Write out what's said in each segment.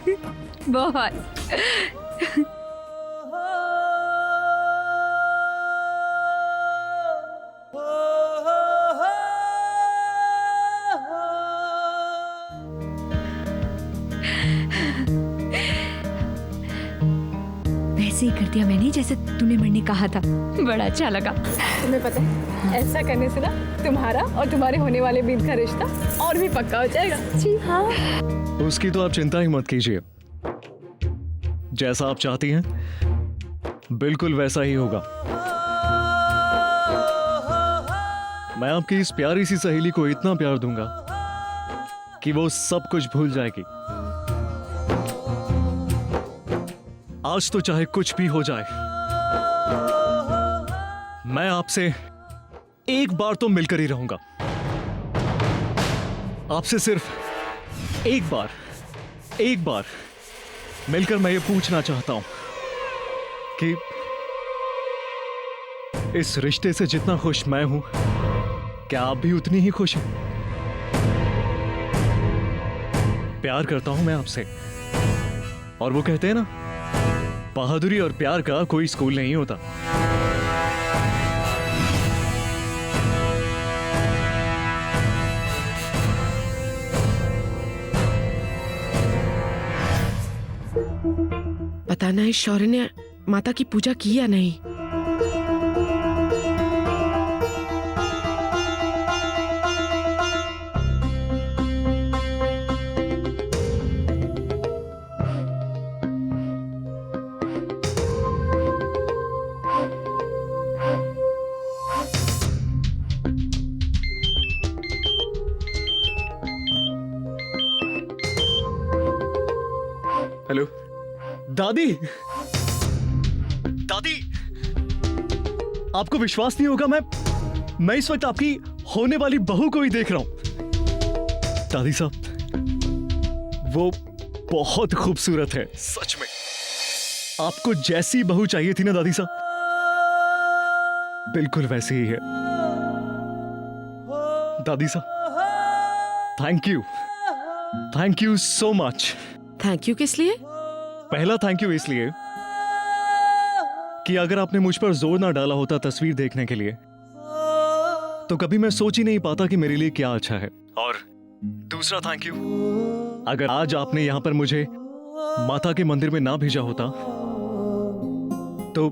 बहुत। वैसे ही कर दिया मैंने जैसे तूने मरने कहा था। बड़ा अच्छा लगा। तुम्हें पता है ऐसा करने से ना तुम्हारा और तुम्हारे होने वाले बीच का रिश्ता और भी पक्का हो जाएगा। जी हाँ। उसकी तो आप चिंता ही मत कीजिए, जैसा आप चाहती हैं बिल्कुल वैसा ही होगा। मैं आपकी इस प्यारी सी सहेली को इतना प्यार दूंगा कि वो सब कुछ भूल जाएगी। आज तो चाहे कुछ भी हो जाए, मैं आपसे एक बार तो मिलकर ही रहूंगा। आपसे सिर्फ एक बार मिलकर मैं ये पूछना चाहता हूं कि इस रिश्ते से जितना खुश मैं हूं, क्या आप भी उतनी ही खुश हैं? प्यार करता हूं मैं आपसे, और वो कहते हैं ना, बहादुरी और प्यार का कोई स्कूल नहीं होता। पता नहीं शौर्य ने माता की पूजा की या नहीं। हेलो दादी, दादी, आपको विश्वास नहीं होगा, मैं इस वक्त आपकी होने वाली बहू को ही देख रहा हूं। दादी साहब, वो बहुत खूबसूरत है, सच में। आपको जैसी बहू चाहिए थी ना दादी साहब, बिल्कुल वैसी ही है। दादी साहब, thank you so much. Thank you किस लिए? पहला थैंक यू इसलिए कि अगर आपने मुझ पर जोर ना डाला होता तस्वीर देखने के लिए, तो कभी मैं सोच ही नहीं पाता कि मेरे लिए क्या अच्छा है। और दूसरा थैंक यू, अगर आज आपने यहां पर मुझे माता के मंदिर में ना भेजा होता, तो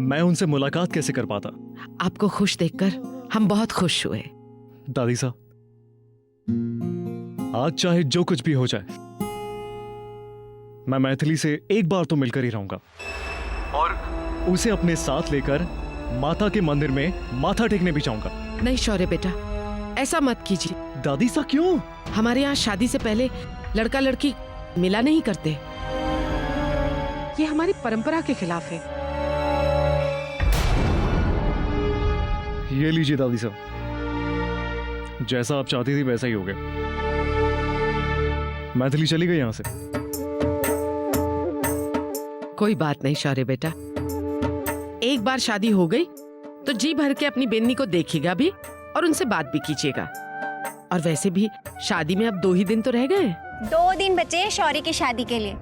मैं उनसे मुलाकात कैसे कर पाता? आपको खुश देखकर हम बहुत खुश हुए। दादी साहब, आज चाहे जो कुछ भी हो जाए, मैं मैथिली से एक बार तो मिलकर ही रहूंगा, और उसे अपने साथ लेकर माता के मंदिर में माथा टेकने भी जाऊंगा। नहीं शौर्य बेटा, ऐसा मत कीजिए। दादी साहब क्यों? हमारे यहाँ शादी से पहले लड़का लड़की मिला नहीं करते, ये हमारी परंपरा के खिलाफ है। ये लीजिए दादी साहब, जैसा आप चाहती थी वैसा ही हो गया। मैथिली चली गई यहां से। कोई बात नहीं शौर्य बेटा, एक बार शादी हो गई तो जी भर के अपनी बेनी को देखिएगा भी और उनसे बात भी कीजिएगा। और वैसे भी शादी में अब 2 ही दिन तो रह गए। 2 दिन बचे हैं शौर्य की शादी के लिए,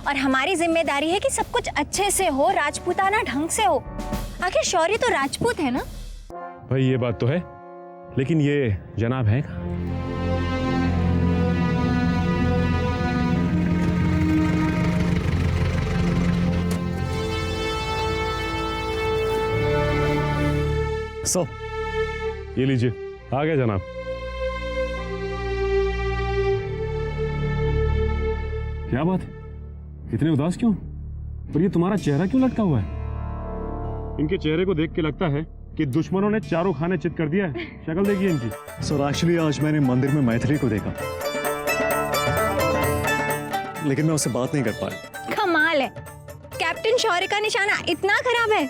और हमारी जिम्मेदारी है कि सब कुछ अच्छे से हो, राजपूताना ढंग से हो। आखिर शौर्य तो राजपूत है ना। भाई ये बात तो है, लेकिन ये जनाब है कहाँ? ये लीजिए, आ गया जनाब। क्या बात है, इतने उदास क्यों? और ये तुम्हारा चेहरा क्यों लटका हुआ है? इनके चेहरे को देख के लगता है कि दुश्मनों ने चारों खाने चित कर दिया है। शक्ल देखिए इनकी। सर एक्चुअली आज मैंने मंदिर में मैथिली को देखा, लेकिन मैं उससे बात नहीं कर पाया। कमाल है, कैप्टन शौर्य का निशाना इतना खराब है।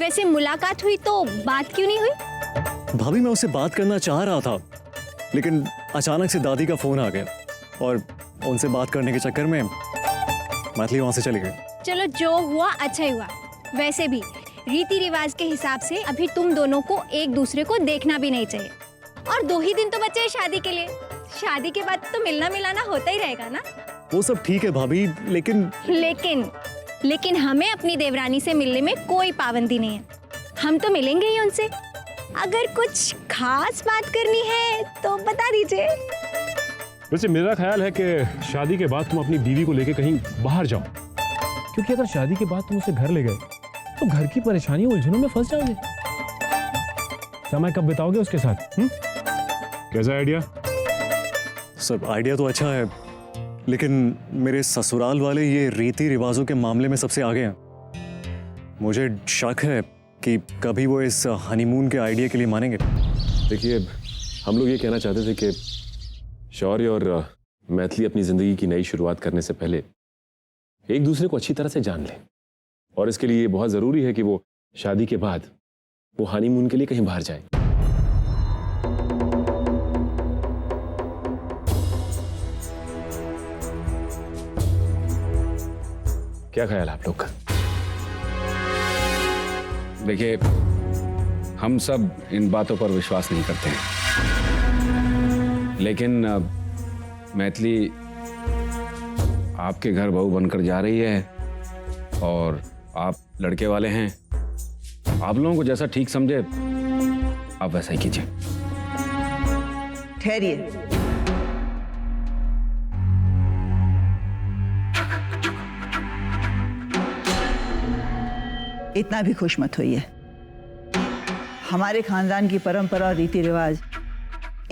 वैसे मुलाकात हुई तो बात क्यों नहीं हुई? भाभी, मैं उससे बात करना चाह रहा था, लेकिन अचानक से दादी का फोन आ गया, और उनसे बात करने के चक्कर में मैथिली वहां से चली गई। चलो जो हुआ अच्छा ही हुआ। वैसे भी रीति रिवाज के हिसाब से अभी तुम दोनों को एक दूसरे को देखना भी नहीं चाहिए, और 2 ही दिन तो बचे हैं शादी के लिए। शादी के बाद तो मिलना मिलाना होता ही रहेगा ना। वो सब ठीक है भाभी, लेकिन लेकिन हमें अपनी देवरानी से मिलने में कोई पाबंदी नहीं है। हम तो मिलेंगे ही उनसे। अगर कुछ खास बात करनी है तो बता दीजिए। वैसे मेरा ख्याल है कि शादी के बाद तुम अपनी बीवी को लेके कहीं बाहर जाओ, क्योंकि अगर शादी के बाद तुम उसे घर ले गए तो घर की परेशानियों उलझनों में फंस जाओगे। समय कब बिताओगे उसके साथ? कैसा आइडिया? सब आइडिया तो अच्छा है, लेकिन मेरे ससुराल वाले ये रीति रिवाजों के मामले में सबसे आगे हैं। मुझे शक है कि कभी वो इस हनीमून के आइडिया के लिए मानेंगे। देखिए, हम लोग ये कहना चाहते थे कि शौर्य और मैथिली अपनी जिंदगी की नई शुरुआत करने से पहले एक दूसरे को अच्छी तरह से जान लें, और इसके लिए बहुत जरूरी है कि वो शादी के बाद वो हनीमून के लिए कहीं बाहर जाए। क्या ख्याल है आप लोग का? देखिए, हम सब इन बातों पर विश्वास नहीं करते हैं, लेकिन मैथिली आपके घर बहू बनकर जा रही है और आप लड़के वाले हैं। आप लोगों को जैसा ठीक समझे आप वैसा ही कीजिए। ठहरिए। इतना भी खुश मत होइए। हमारे खानदान की परंपरा और रीति रिवाज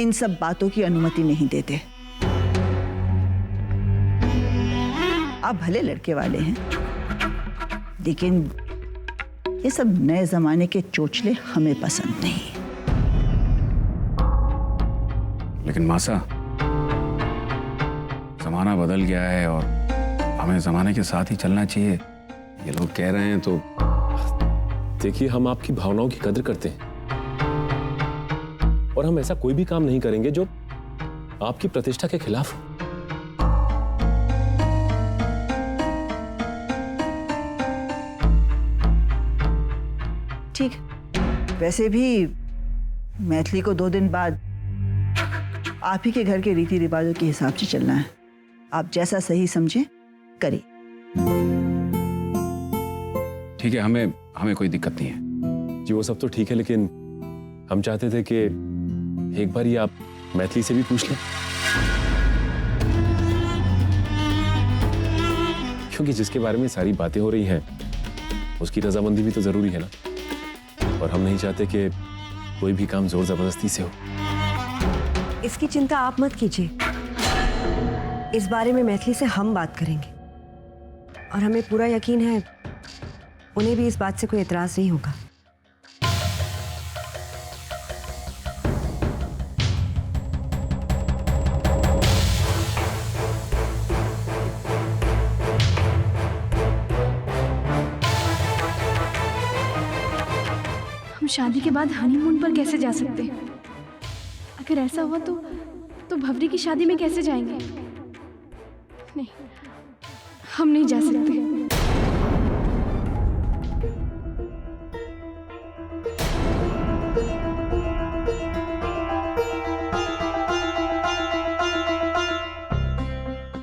इन सब बातों की अनुमति नहीं देते। आप भले लड़के वाले हैं, लेकिन ये सब नए जमाने के चोचले हमें पसंद नहीं। लेकिन मासा, जमाना बदल गया है और हमें जमाने के साथ ही चलना चाहिए। ये लोग कह रहे हैं तो देखिए, हम आपकी भावनाओं की कदर करते हैं और हम ऐसा कोई भी काम नहीं करेंगे जो आपकी प्रतिष्ठा के खिलाफ हो। ठीक, वैसे भी मैथिली को 2 दिन बाद आप ही के घर के रीति रिवाजों के हिसाब से चलना है। आप जैसा सही समझे करिए। ठीक है, हमें कोई दिक्कत नहीं है। जी वो सब तो ठीक है, लेकिन हम चाहते थे कि एक बार ये आप मैथिली से भी पूछ लें, क्योंकि जिसके बारे में सारी बातें हो रही हैं उसकी रजामंदी भी तो जरूरी है ना, और हम नहीं चाहते कि कोई भी काम जोर जबरदस्ती से हो। इसकी चिंता आप मत कीजिए। इस बारे में मैथिली से हम बात करेंगे, और हमें पूरा यकीन है उन्हें भी इस बात से कोई एतराज नहीं होगा। हम शादी के बाद हनीमून पर कैसे जा सकते हैं? अगर ऐसा हुआ तो भवरी की शादी में कैसे जाएंगे? नहीं, हम नहीं जा सकते।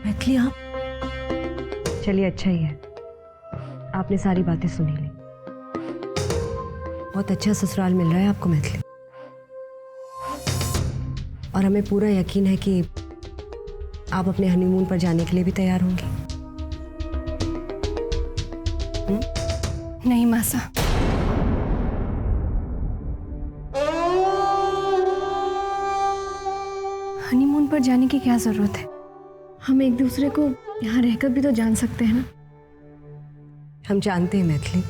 मैथिली, आप चलिए, अच्छा ही है आपने सारी बातें सुनी ली। बहुत अच्छा ससुराल मिल रहा है आपको मैथिली, और हमें पूरा यकीन है कि आप अपने हनीमून पर जाने के लिए भी तैयार होंगी। नहीं मासा, हनीमून पर जाने की क्या जरूरत है? हम एक दूसरे को यहाँ रहकर भी तो जान सकते हैं ना। हम जानते हैं मैथिली,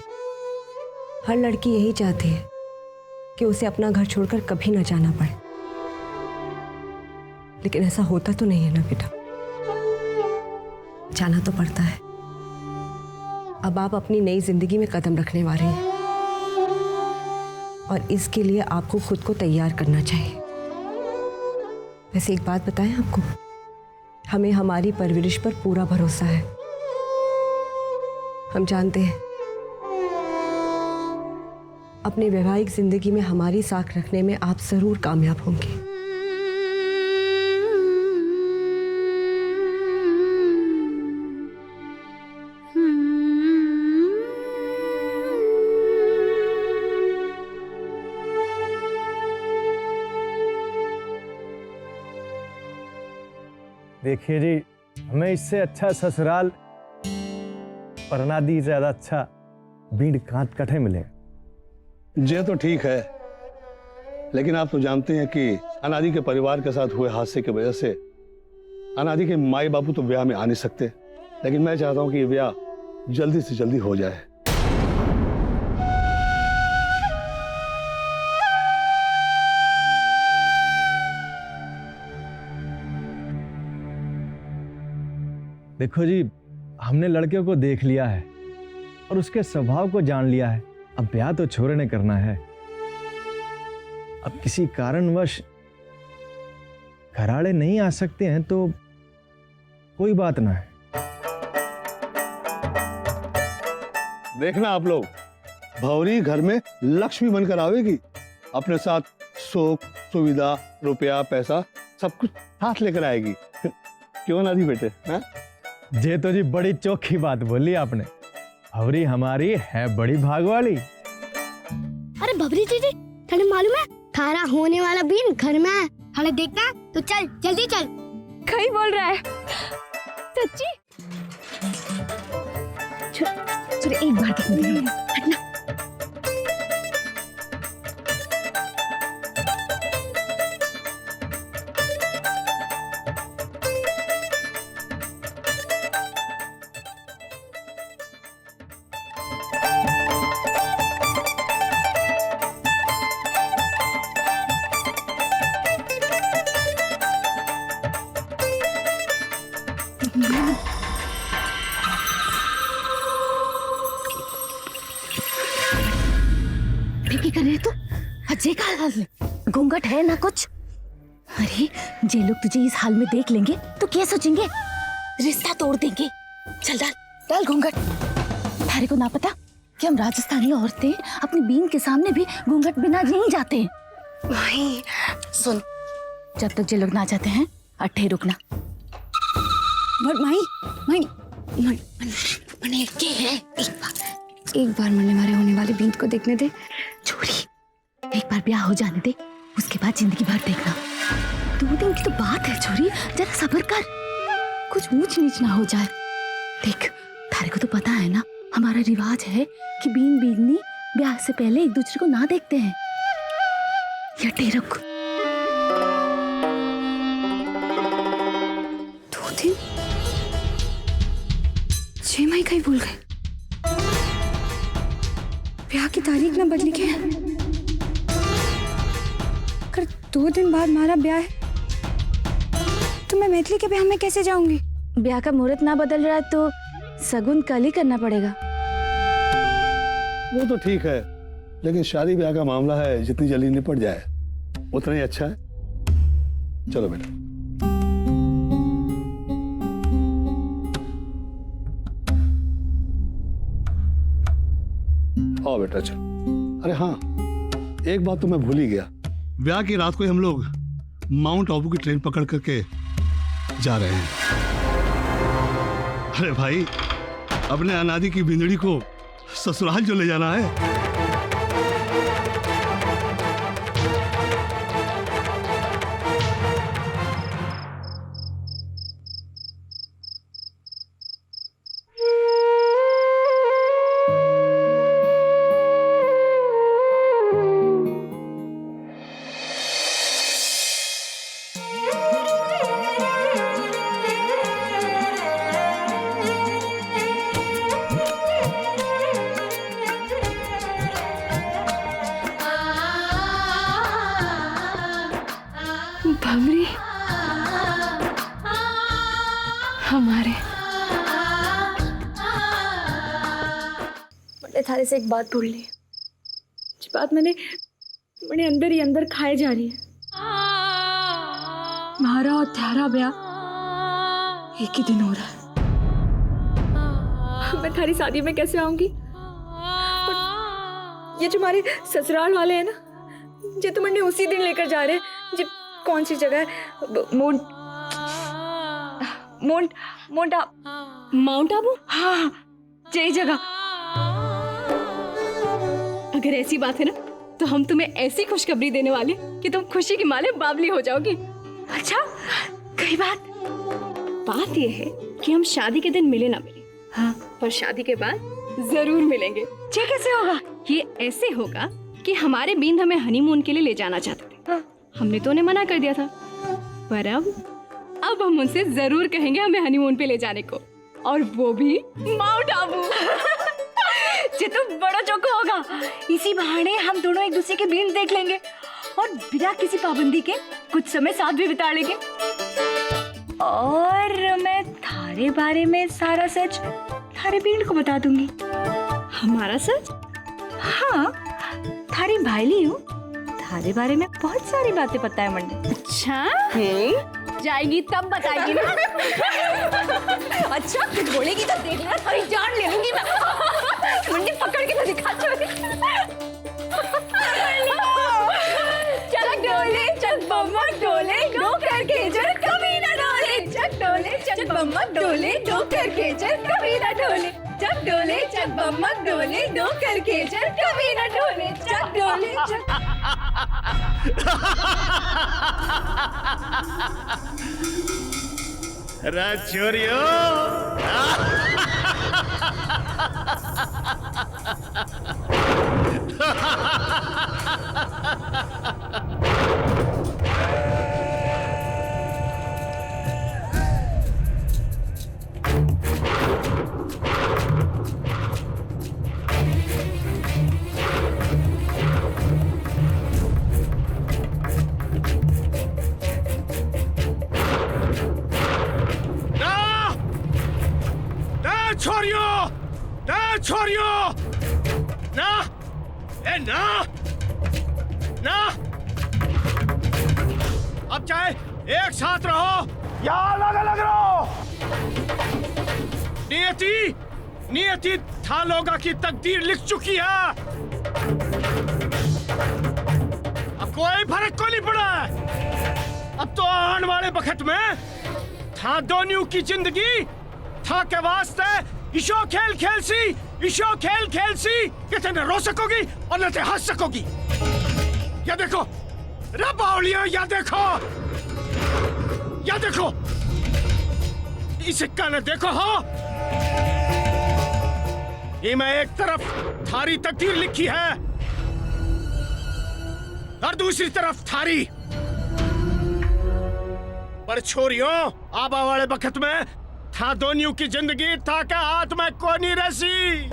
हर लड़की यही चाहती है कि उसे अपना घर छोड़कर कभी ना जाना पड़े, लेकिन ऐसा होता तो नहीं है ना बेटा। जाना तो पड़ता है। अब आप अपनी नई जिंदगी में कदम रखने वाले हैं, और इसके लिए आपको खुद को तैयार करना चाहिए। वैसे एक बात बताएं आपको, हमें हमारी परवरिश पर पूरा भरोसा है। हम जानते हैं अपनी वैवाहिक जिंदगी में हमारी साख रखने में आप जरूर कामयाब होंगे। देखिए जी, हमें इससे अच्छा ससुराल परनादी ज्यादा अच्छा बीड़ कांत कठे मिलेगा। ये तो ठीक है, लेकिन आप तो जानते हैं कि अनादि के परिवार के साथ हुए हादसे की वजह से अनादि के माई बापू तो ब्याह में आ नहीं सकते, लेकिन मैं चाहता हूं कि ये ब्याह जल्दी से जल्दी हो जाए। देखो जी, हमने लड़के को देख लिया है और उसके स्वभाव को जान लिया है। अब ब्याह तो छोरे ने करना है। अब किसी कारणवश घराड़े नहीं आ सकते हैं तो कोई बात ना है। देखना आप लोग, भौरी घर में लक्ष्मी बनकर आवेगी, अपने साथ सुख सुविधा रुपया पैसा सब कुछ साथ लेकर आएगी। क्यों नादी बेटे? हाँ, ये तो जी बड़ी चोखी बात बोली आपने। भवरी हमारी है बड़ी भाग वाली। अरे भवरी दीदी, तुम्हें मालूम है थारा होने वाला बीन घर में है, हमें देखना है, तो चल जल्दी चल। कहीं बोल रहा है सच्ची? चलो एक बार देखने दे, हटना। कर रहे तो अजय का हाल, घूंघट है ना कुछ। अरे जे लोग तुझे इस हाल में देख लेंगे तो क्या सोचेंगे? रिश्ता तोड़ देंगे। चल डाल डाल घूंघट। थारे को ना पता कि हम राजस्थानी औरतें अपनी बीन के सामने भी घूंघट बिना नहीं जाते। नहीं सुन, जब तक जे लोग ना जाते हैं अट्ठे रुकना। मने के है एक बार मरने वाले होने वाले बीन को देखने दे। छोरी, एक बार ब्याह हो जाने दे, उसके बाद जिंदगी भर देखना। 2 दिन की तो बात है छोरी, जरा सब्र कर, कुछ ऊंच नीच ना हो जाए। देख, थारे को तो पता है ना, हमारा रिवाज है कि बीन बीगनी ब्याह से पहले एक दूसरे को ना देखते हैं। यटे रुक। 2 दिन? 6 मई का ही भूल गए। ब्याह की तारीख ना बदली के, अगर 2 दिन बाद हमारा ब्याह है तो मैं मैथिली के ब्याह में कैसे जाऊंगी? ब्याह का मुहूर्त ना बदल रहा है तो सगुन कल ही करना पड़ेगा। वो तो ठीक है, लेकिन शादी ब्याह का मामला है, जितनी जल्दी निपट जाए उतना ही अच्छा है। चलो बेटा। आओ बेटा चलो। अरे हाँ, एक बात तो मैं भूल ही गया, ब्याह की रात को ही हम लोग माउंट आबू की ट्रेन पकड़ करके जा रहे हैं। अरे भाई, अपने अनादि की बिंदड़ी को ससुराल जो ले जाना है। भवरी हमारे बड़े थारे से एक बात भूल ली, जो बात मैंने अंदर ही अंदर खाए जा रही है। हमारा और थारा ब्याह एक ही दिन हो रहा है। मैं थारी शादी में कैसे आऊंगी? और ये जो हमारे ससुराल वाले हैं ना, ये तो मैंने उसी दिन लेकर जा रहे हैं। जी कौन सी जगह है? माउंट आबू? हाँ, यही जगह। अगर ऐसी बात है ना तो हम तुम्हें ऐसी खुशखबरी देने वाले कि तुम खुशी की माले बावली हो जाओगी। अच्छा, कई बात बात ये है कि हम शादी के दिन मिले ना मिले, हाँ, पर शादी के बाद जरूर मिलेंगे। ये कैसे होगा? ये ऐसे होगा कि हमारे बींद हमें हनीमून के लिए ले जाना चाहते थे, हाँ। हमने तो उन्हें मना कर दिया था, पर अब हम उनसे जरूर कहेंगे हमें हनीमून पे ले जाने को, और वो भी माउंट आबू। ये तो बड़ा चौका होगा। इसी बहाने हम दोनों एक दूसरे के बीन देख लेंगे और बिना किसी पाबंदी के कुछ समय साथ भी बिता लेंगे। और मैं थारे बारे में सारा सच थारे बीन को बता दूंगी। हमारा सच? हाँ, थारी भाईली हूँ, थारे बारे में बहुत सारी बातें पता है मंडे। अच्छा, जाएगी तब बताएगी ना। अच्छा, कुछ बोलेगी तो देख लेना, थारी जान ले लूंगी मैं। मंडे पकड़ के तो दिखा चल डोले चल बम्मा डोले डो करके जर कभी ना डोले, चक डोले चक बम्मा डोले डो करके जर कभी ना डोले, चक डोले चक बम्मा डोले डो करके जर कभी ना डोले, चक डोले चक। राजौरियो छोड़ियो ना, ए ना ना, अब चाहे एक साथ रहो या अलग अलग रहो, नियति था लोगा की तकदीर लिख चुकी है। अब कोई फर्क को नहीं पड़ा। अब तो आने वाले वक्त में था दोनों की जिंदगी था के वास्ते ईशो खेल खेल सी कि न रो सकोगी और न हंस सकोगी। या देखो रबावलियां, या देखो इस सिक्का ने देखो। हो ये मैं एक तरफ थारी तकदीर लिखी है और दूसरी तरफ थारी। पर छोरियों, आबा वाले वक्त में था दोनों की जिंदगी था का हाथ में कोनी रसी,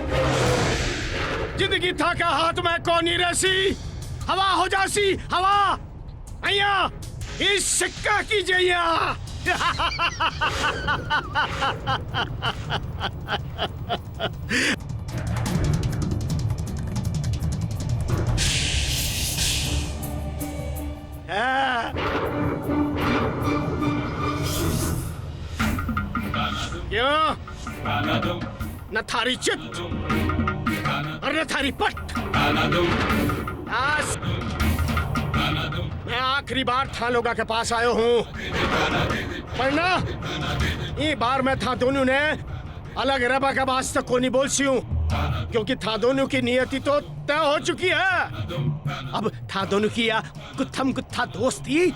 जिंदगी था का हाथ में कोनी रसी। हवा हो जासी हवा अया इस सिक्का की जइया। क्यों? न थारी चित और न थारी पट। आज मैं आखिरी बार था लोगा के पास आयो हूँ, पर ना ये बार मैं था दोनों ने अलग रबा का वास्ते को नहीं बोल सी हूँ, क्योंकि था दोनों की नियति तो तय हो चुकी है। अब था दोनों की या गुत्थम गुत्था दोस्ती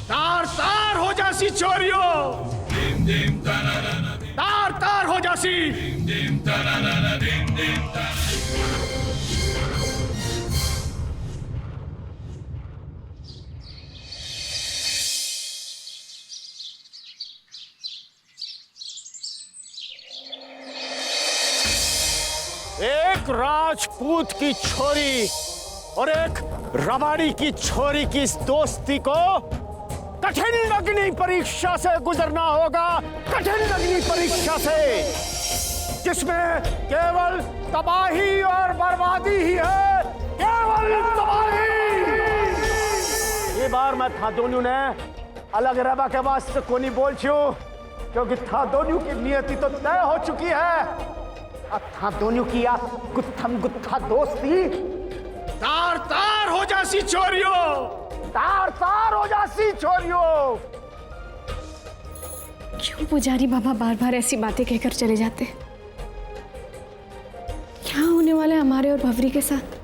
तार तार हो जासी चोरियों, तार तार हो जासी। एक राजपूत की छोरी और एक रबाड़ी की छोरी की इस दोस्ती को कठिन अग्नि परीक्षा से गुजरना होगा, कठिन अग्नि परीक्षा से, जिसमें केवल तबाही और बर्बादी ही है, केवल तबाही। ये बार मैं था दोनों ने अलग रबा के वास्ते को नहीं बोल छू, क्योंकि था दोनों की नियति तो तय हो चुकी है। अब था दोनों की या गुत्थम गुत्था दोस्ती तार तार हो जासी चोरियों, तार तार हो जासी चोरियों। क्यों पुजारी बाबा बार बार ऐसी बातें कहकर चले जाते? क्या होने वाला है हमारे और भवरी के साथ?